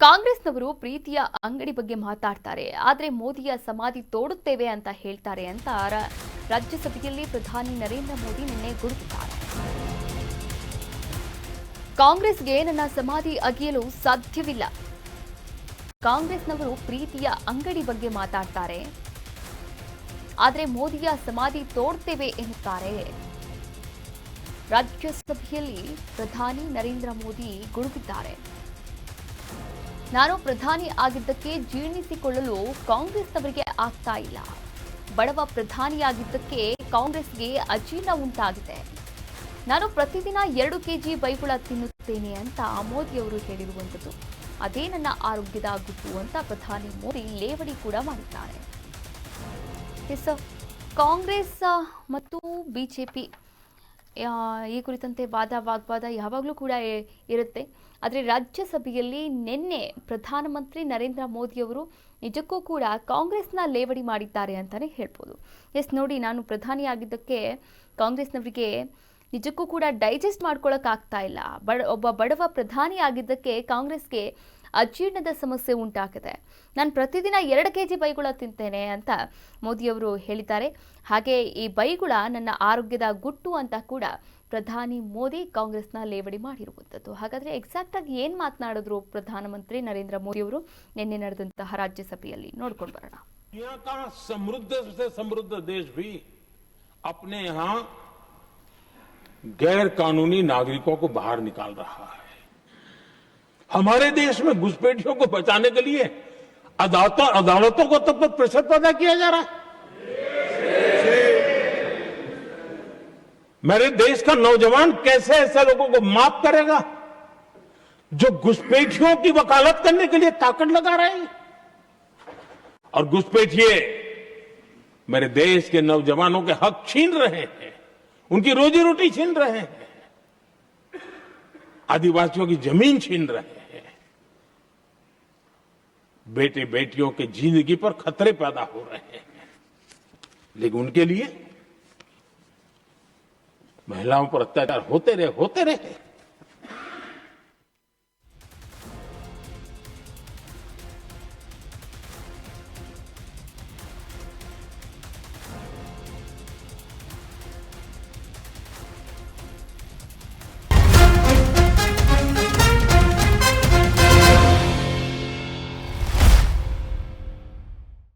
ಕಾಂಗ್ರೆಸ್ನವರು ಪ್ರೀತಿಯ ಅಂಗಡಿ ಬಗ್ಗೆ ಮಾತಾಡ್ತಾರೆ, ಆದರೆ ಮೋದಿಯ ಸಮಾಧಿ ತೋಡುತ್ತೇವೆ ಅಂತ ಹೇಳ್ತಾರೆ ಅಂತ ರಾಜ್ಯಸಭೆಯಲ್ಲಿ ಪ್ರಧಾನಿ ನರೇಂದ್ರ ಮೋದಿ ನಿನ್ನೆ ಗುಡುಗಿದ್ದಾರೆ. ಕಾಂಗ್ರೆಸ್ಗೆ ನನ್ನ ಸಮಾಧಿ ಅಗೆಯಲು ಸಾಧ್ಯವಿಲ್ಲ. ಕಾಂಗ್ರೆಸ್ನವರು ಪ್ರೀತಿಯ ಅಂಗಡಿ ಬಗ್ಗೆ ಮಾತಾಡ್ತಾರೆ, ಆದರೆ ಮೋದಿಯ ಸಮಾಧಿ ತೋಡ್ತೇವೆ ಎನ್ನುತ್ತಾರೆ. ರಾಜ್ಯಸಭೆಯಲ್ಲಿ ಪ್ರಧಾನಿ ನರೇಂದ್ರ ಮೋದಿ ಗುಡುಗಿದ್ದಾರೆ. ನಾನು ಪ್ರಧಾನಿ ಆಗಿದ್ದಕ್ಕೆ ಜೀರ್ಣಿಸಿಕೊಳ್ಳಲು ಕಾಂಗ್ರೆಸ್ನವರಿಗೆ ಆಗ್ತಾ ಇಲ್ಲ. ಬಡವ ಪ್ರಧಾನಿಯಾಗಿದ್ದಕ್ಕೆ ಕಾಂಗ್ರೆಸ್ಗೆ ಅಜೀರ್ಣ ಉಂಟಾಗಿದೆ. ನಾನು ಪ್ರತಿದಿನ 2 ಕೆಜಿ ಬೈಗುಳ ತಿನ್ನುತ್ತೇನೆ ಅಂತ ಮೋದಿ ಅವರು ಹೇಳಿರುವಂಥದ್ದು. ಅದೇ ನನ್ನ ಆರೋಗ್ಯದ ಗುಟ್ಟು ಅಂತ ಪ್ರಧಾನಿ ಮೋದಿ ಲೇವಡಿ ಕೂಡ ಮಾಡಿದ್ದಾರೆ. ಕಾಂಗ್ರೆಸ್ ಮತ್ತು ಬಿಜೆಪಿ ಈ ಕುರಿತಂತೆ ವಾಗ್ವಾದ ಯಾವಾಗಲೂ ಕೂಡ ಇರುತ್ತೆ. ಆದರೆ ರಾಜ್ಯಸಭೆಯಲ್ಲಿ ನಿನ್ನೆ ಪ್ರಧಾನಮಂತ್ರಿ ನರೇಂದ್ರ ಮೋದಿ ಅವರು ನಿಜಕ್ಕೂ ಕೂಡ ಕಾಂಗ್ರೆಸ್ನ ಲೇವಡಿ ಮಾಡಿದ್ದಾರೆ ಅಂತಲೇ ಹೇಳ್ಬೋದು. ನೋಡಿ, ನಾನು ಪ್ರಧಾನಿಯಾಗಿದ್ದಕ್ಕೆ ಕಾಂಗ್ರೆಸ್ನವರಿಗೆ ನಿಜಕ್ಕೂ ಕೂಡ ಡೈಜೆಸ್ಟ್ ಮಾಡ್ಕೊಳ್ಳೋಕ್ಕಾಗ್ತಾ ಇಲ್ಲ. ಒಬ್ಬ ಬಡವ ಪ್ರಧಾನಿ ಆಗಿದ್ದಕ್ಕೆ ಕಾಂಗ್ರೆಸ್ಗೆ ಅಜೀರ್ಣದ ಸಮಸ್ಯೆ ಉಂಟಾಗಿದೆ. ನಾನು ಪ್ರತಿದಿನ 2 ಕೆಜಿ ಬೈಗುಳ ತಿಂತೇನೆ ಅಂತ ಮೋದಿಯವರು ಹೇಳಿದ್ದಾರೆ. ಹಾಗೆ ಈ ಬೈಗುಳ ನನ್ನ ಆರೋಗ್ಯದ ಗುಟ್ಟು ಅಂತ ಕೂಡ ಪ್ರಧಾನಿ ಮೋದಿ ಕಾಂಗ್ರೆಸ್ನ ಲೇವಡಿ ಮಾಡಿರುವಂಥದ್ದು. ಹಾಗಾದ್ರೆ ಎಕ್ಸಾಕ್ಟ್ ಆಗಿ ಏನು ಮಾತನಾಡಿದ್ರು ಪ್ರಧಾನಮಂತ್ರಿ ನರೇಂದ್ರ ಮೋದಿ ಅವರು ನಿನ್ನೆ ನಡೆದಂತಹ ರಾಜ್ಯಸಭೆಯಲ್ಲಿ ನೋಡ್ಕೊಂಡು ಬರೋಣ. समृद्ध देश भी अपने यहाँ गैर कानूनी नागरिकों को बाहर निकाल रहा है. हमारे देश में घुसपैठियों को बचाने के लिए अदालतों को तब तक प्रेशर पैदा किया जा रहा है. मेरे देश का नौजवान कैसे ऐसे लोगों को माफ करेगा जो घुसपैठियों की वकालत करने के लिए ताकत लगा रहे हैं. और घुसपैठिए मेरे देश के नौजवानों के हक छीन रहे हैं, उनकी रोजी रोटी छीन रहे हैं, आदिवासियों की जमीन छीन रहे हैं, बेटे बेटियों के जिंदगी पर खतरे पैदा हो रहे हैं. लेकिन उनके लिए महिलाओं पर अत्याचार होते रहे